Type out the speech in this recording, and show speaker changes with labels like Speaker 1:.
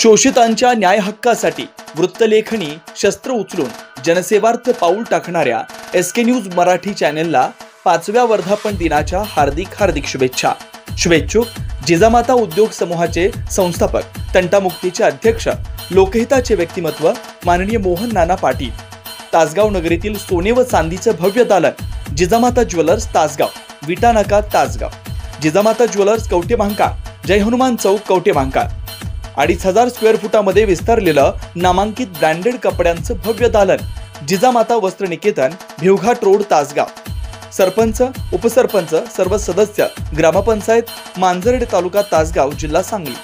Speaker 1: शोषितांच्या न्याय हक्कासाठी वृत्तलेखणी शस्त्र उचलून जनसेवार्थ पाऊल टाकणाऱ्या SK न्यूज मराठी चॅनलला 5व्या वर्धापन दिनाच्या हार्दिक शुभेच्छा। शुभेच्छुक जिजामाता उद्योग समूहाचे संस्थापक, तंटामुक्तीचे अध्यक्ष, लोकहिताचे व्यक्तिमत्व माननीय मोहन नाना पाटील। तासगाव नगरीतील सोने व चांदीचे भव्य दालन जिजामाता ज्वेलर्स तासगाव, विटा नाका तासगाव। जिजामाता ज्वेलर्स कवठेमहांकाळ, जय हनुमान चौक कवठेमहांकाळ। 2500 स्क्वेअर फुटामध्ये विस्तारलेलं नामांकित ब्रँडेड कपड्यांचं भव्य दालन जिजामाता वस्त्र निकेतन, भिवघाट रोड तासगाव। सरपंच, उपसरपंच, सर्व सदस्य, ग्रामपंचायत, मांजर्डे तालुका तासगाव, जिल्हा सांगली।